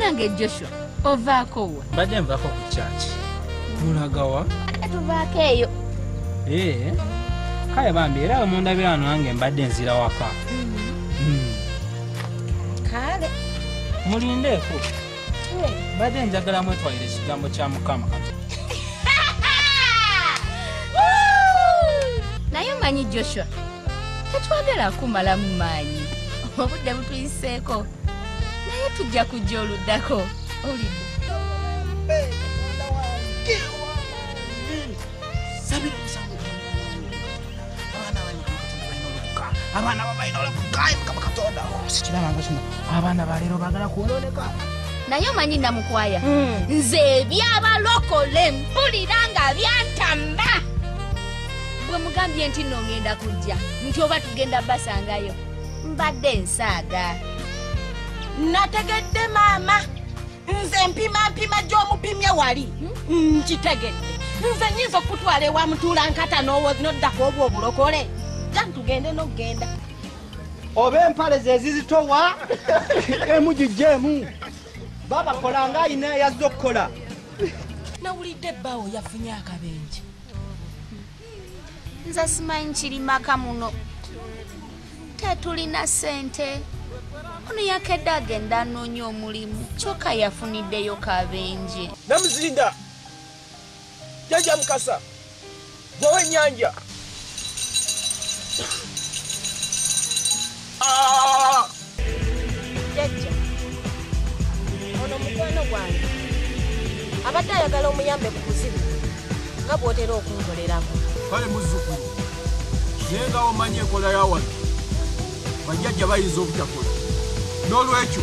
Munange Joshua, ovaako wa? Mbadde nvaako ku church. Tulaga wa? Tuvaako eyo. Kale bambi era mundabira wano nange mbadde nzira waka. Kale. Mulindeeko. Mbadde njagala mwetwalire ekigambo kya Mukama. Naye manyi Joshua, tetwagala kumalamu maanyi. Obudde butuyiseeko. Naye tujja kujja oluddako. Olidde. Abaana babalina olubugayo Mukama Katonda. Sikirabanga kino. Abaana balero baagala kwoloneka. Naye omanyi namukwaya. Nze ebyabalokole mpulira nga byantamba. Bwe mugambye nti nno ngenda kujja, nti oba tugenda basangayo. Mbadde nsaaga. Nategedde maama. Nze mpima gy'omupimye wali. Nkitegedde. Nze nnyinza okutwala ewa mutuula nkata n'oddako obwo obulokole. Jja tugende n'okgenda. Oba empale ze zizitowa emu gijjeemu. Baba kolanga ayina yazze okukola. Nawulidde ebbaawo yafunye akabenje. Nze simanyi kiri maka muno. Tetulina ssente. Ono yakedde agenda anoonya omulimu. Kyokka yafuniddeyo kabenje. Namuzinda. Jjajja Mukasa. Gwewe ennyanja. Jjajja. Ono mukwano gwange. Abadde ayagala omuyambe ku buzibu. Nga bw'otera okunkolerako. Kale muzzukulu. Naye nga omanyi enkola ya wano. Bajjajja bayinza obutakola. N'olwekyo.